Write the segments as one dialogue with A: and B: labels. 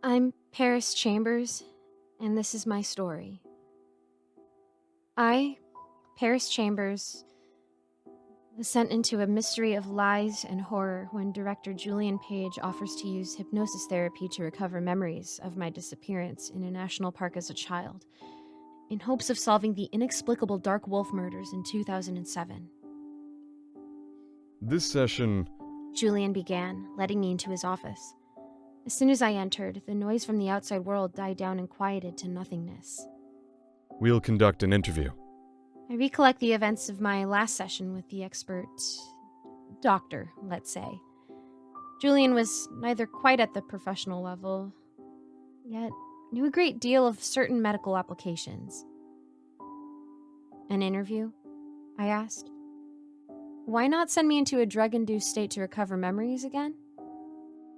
A: I'm Paris Chambers, and this is my story. I, Paris Chambers, was sent into a mystery of lies and horror when director Julian Page offers to use hypnosis therapy to recover memories of my disappearance in a national park as a child, in hopes of solving the inexplicable Dark Wolf murders in 2007.
B: This session...
A: Julian began, letting me into his office. As soon as I entered, the noise from the outside world died down and quieted to nothingness.
B: We'll conduct an interview.
A: I recollect the events of my last session with the expert doctor, let's say. Julian was neither quite at the professional level, yet knew a great deal of certain medical applications. An interview? I asked. Why not send me into a drug-induced state to recover memories again?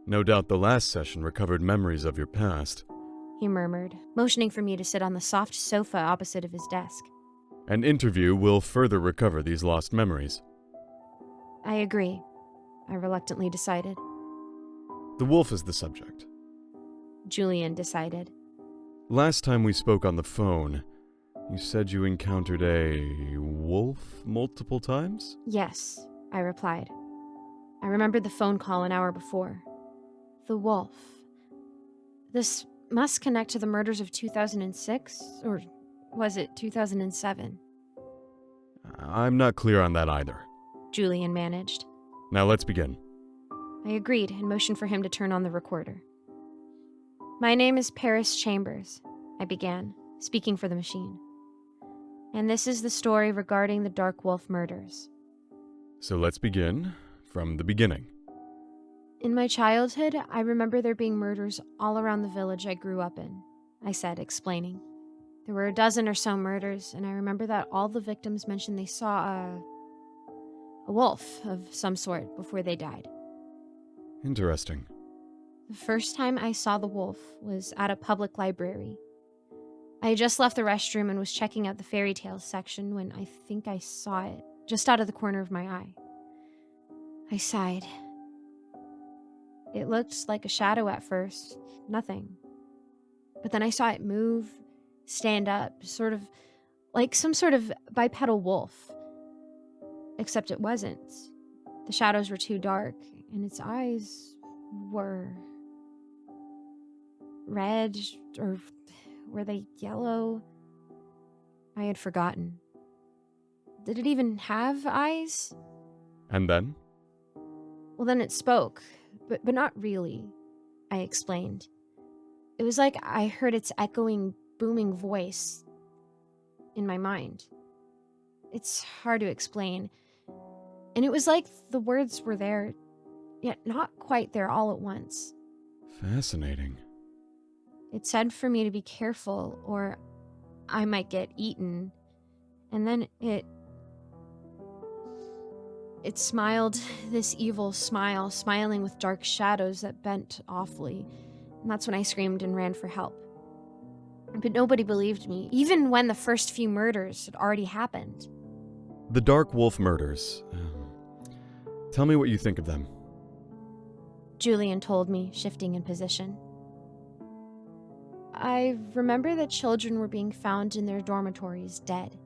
B: No doubt the last session recovered memories of your past.
A: He murmured, motioning for me to sit on the soft sofa opposite of his desk.
B: An interview will further recover these lost memories.
A: I agree, I reluctantly decided.
B: The wolf is the subject.
A: Julian decided.
B: Last time we spoke on the phone, you said you encountered a wolf multiple times?
A: Yes, I replied. I remembered the phone call an hour before. The wolf. This must connect to the murders of 2006, or was it 2007?
B: I'm not clear on that either.
A: Julian managed.
B: Now let's begin.
A: I agreed and motioned for him to turn on the recorder. My name is Paris Chambers, I began, speaking for the machine. And this is the story regarding the Dark Wolf murders.
B: So let's begin from the beginning.
A: In my childhood, I remember there being murders all around the village I grew up in, I said, explaining. There were a dozen or so murders, and I remember that all the victims mentioned they saw a wolf of some sort before they died.
B: Interesting.
A: The first time I saw the wolf was at a public library. I had just left the restroom and was checking out the fairy tales section when I think I saw it, just out of the corner of my eye. I sighed. It looked like a shadow at first, nothing. But then I saw it move, stand up, sort of like some sort of bipedal wolf. Except it wasn't. The shadows were too dark, and its eyes were red, or were they yellow? I had forgotten. Did it even have eyes?
B: And then?
A: Well, then it spoke, but not really, I explained. It was like I heard its echoing, booming voice in my mind. It's hard to explain. And it was like the words were there, yet not quite there all at once.
B: Fascinating.
A: It said for me to be careful or I might get eaten. And then it smiled this evil smile, smiling with dark shadows that bent awfully. And that's when I screamed and ran for help. But nobody believed me, even when the first few murders had already happened.
B: The Dark Wolf murders. Tell me what you think of them.
A: Julian told me, shifting in position. I remember that children were being found in their dormitories dead.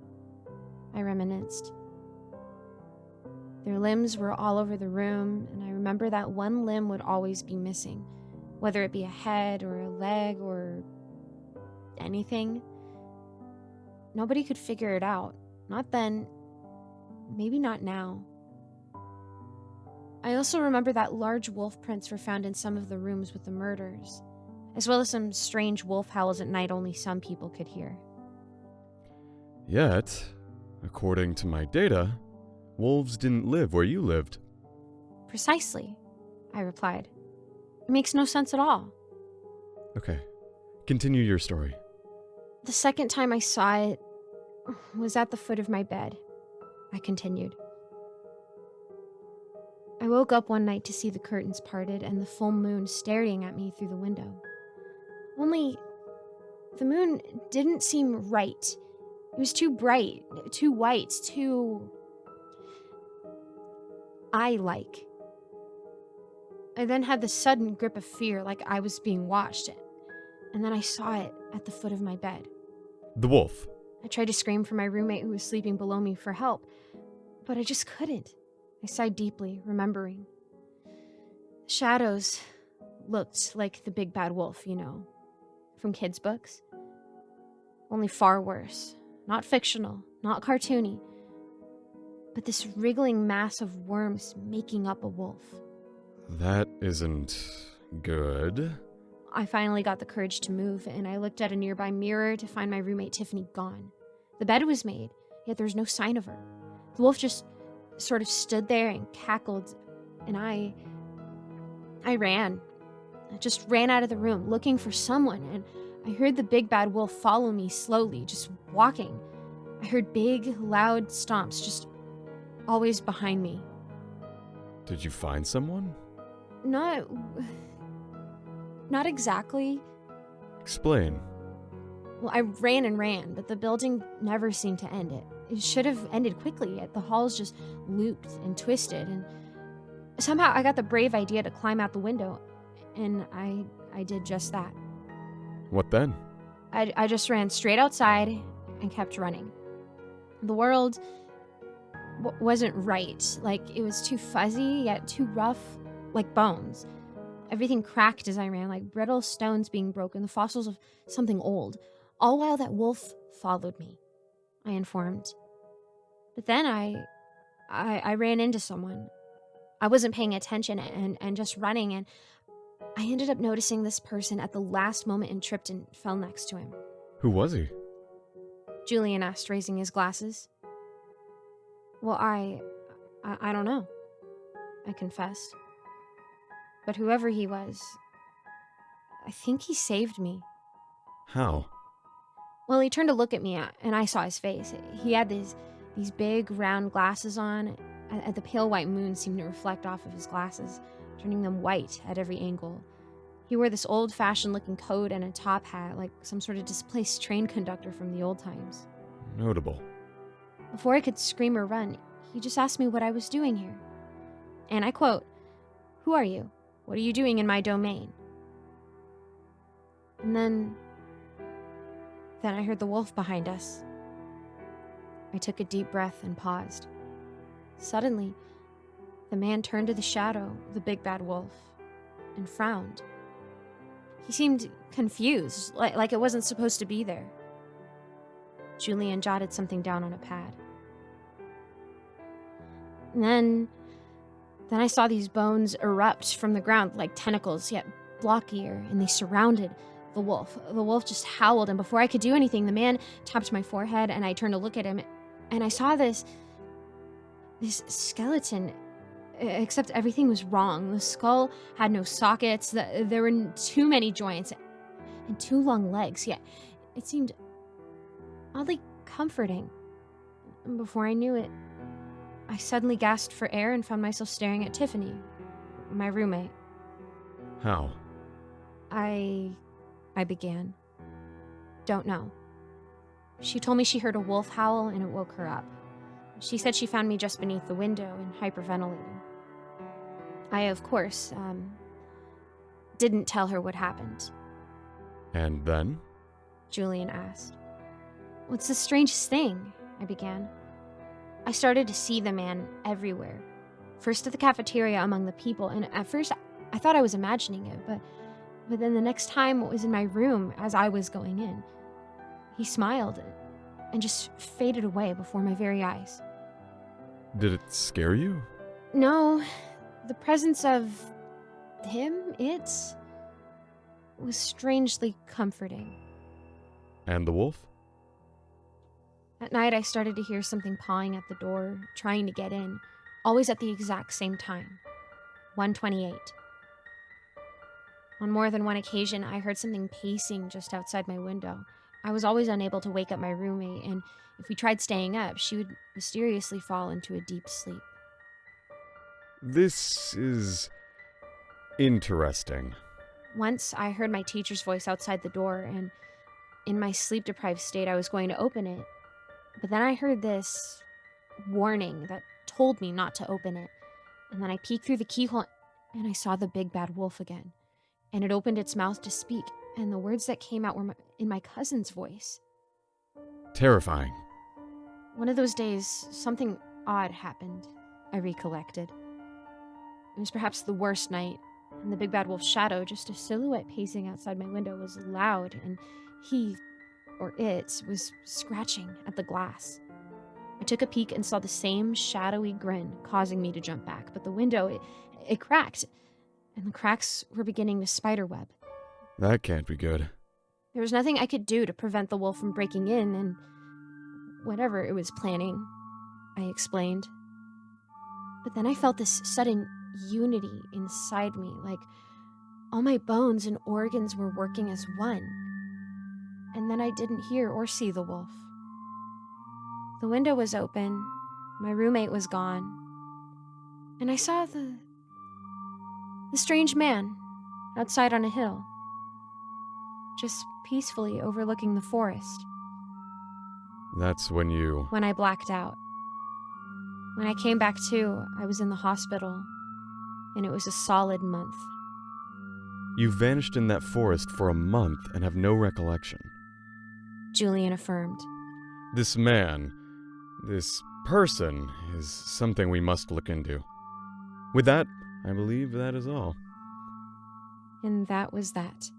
A: I reminisced. Their limbs were all over the room, and I remember that one limb would always be missing, whether it be a head or a leg or anything. Nobody could figure it out. Not then. Maybe not now. I also remember that large wolf prints were found in some of the rooms with the murders, as well as some strange wolf howls at night only some people could hear.
B: Yet, according to my data, wolves didn't live where you lived.
A: Precisely, I replied. It makes no sense at all.
B: Okay, continue your story.
A: The second time I saw it was at the foot of my bed, I continued. I woke up one night to see the curtains parted and the full moon staring at me through the window. Only, the moon didn't seem right. It was too bright, too white, too eye-like. I then had the sudden grip of fear, like I was being watched, and then I saw it at the foot of my bed.
B: The wolf.
A: I tried to scream for my roommate who was sleeping below me for help, but I just couldn't. I sighed deeply, remembering. The shadows looked like the big bad wolf, from kids' books. Only far worse. Not fictional, not cartoony, but this wriggling mass of worms making up a wolf.
B: That isn't good.
A: I finally got the courage to move, and I looked at a nearby mirror to find my roommate Tiffany gone. The bed was made, yet there was no sign of her. The wolf just sort of stood there and cackled, and I ran. I just ran out of the room, looking for someone, and I heard the big bad wolf follow me slowly, just walking. I heard big, loud stomps, just always behind me.
B: Did you find someone?
A: Not exactly.
B: Explain.
A: Well, I ran and ran, but the building never seemed to end. It should have ended quickly, yet the halls just looped and twisted, and somehow I got the brave idea to climb out the window, and I did just that.
B: What then?
A: I just ran straight outside and kept running. The world wasn't right. Like, it was too fuzzy, yet too rough, like bones. Everything cracked as I ran, like brittle stones being broken, the fossils of something old. All while that wolf followed me, I informed. But then I ran into someone. I wasn't paying attention and just running, and I ended up noticing this person at the last moment and tripped and fell next to him.
B: Who was he?
A: Julian asked, raising his glasses. Well, I don't know, I confessed. But whoever he was, I think he saved me.
B: How?
A: Well, he turned to look at me, and I saw his face. He had these big, round glasses on, and the pale white moon seemed to reflect off of his glasses, turning them white at every angle. He wore this old-fashioned looking coat and a top hat, like some sort of displaced train conductor from the old times.
B: Notable.
A: Before I could scream or run, he just asked me what I was doing here. And I quote, "Who are you? What are you doing in my domain?" And then I heard the wolf behind us. I took a deep breath and paused. Suddenly, the man turned to the shadow, the big bad wolf, and frowned. He seemed confused, like it wasn't supposed to be there. Julian jotted something down on a pad. And then I saw these bones erupt from the ground like tentacles, yet blockier, and they surrounded the wolf. The wolf just howled, and before I could do anything, the man tapped my forehead, and I turned to look at him, and I saw this skeleton, except everything was wrong. The skull had no sockets, there were too many joints, and too long legs, yet it seemed oddly comforting. And before I knew it, I suddenly gasped for air and found myself staring at Tiffany, my roommate.
B: How?
A: I began. Don't know. She told me she heard a wolf howl and it woke her up. She said she found me just beneath the window and hyperventilating. I, of course, didn't tell her what happened.
B: And then?
A: Julian asked. What's the strangest thing? I began. I started to see the man everywhere. First at the cafeteria among the people, and at first I thought I was imagining it, but then the next time it was in my room as I was going in. He smiled and just faded away before my very eyes.
B: Did it scare you?
A: No, the presence of him, it was strangely comforting.
B: And the wolf?
A: At night, I started to hear something pawing at the door, trying to get in, always at the exact same time, 1:28. On more than one occasion, I heard something pacing just outside my window. I was always unable to wake up my roommate, and if we tried staying up, she would mysteriously fall into a deep sleep.
B: This is interesting.
A: Once, I heard my teacher's voice outside the door, and in my sleep-deprived state, I was going to open it. But then I heard this warning that told me not to open it. And then I peeked through the keyhole, and I saw the big bad wolf again. And it opened its mouth to speak, and the words that came out were in my cousin's voice.
B: Terrifying.
A: One of those days, something odd happened, I recollected. It was perhaps the worst night, and the big bad wolf's shadow, just a silhouette pacing outside my window, was loud, and he, or it, was scratching at the glass. I took a peek and saw the same shadowy grin, causing me to jump back, but the window, it cracked, and the cracks were beginning to spiderweb.
B: That can't be good.
A: There was nothing I could do to prevent the wolf from breaking in, and whatever it was planning, I explained. But then I felt this sudden unity inside me, like all my bones and organs were working as one. And then I didn't hear or see the wolf. The window was open, my roommate was gone, and I saw the strange man outside on a hill, just peacefully overlooking the forest.
B: That's when you...
A: When I blacked out. When I came back to, I was in the hospital, and it was a solid month.
B: You vanished in that forest for a month and have no recollection.
A: Julian affirmed.
B: This man, this person, is something we must look into. With that, I believe that is all.
A: And that was that.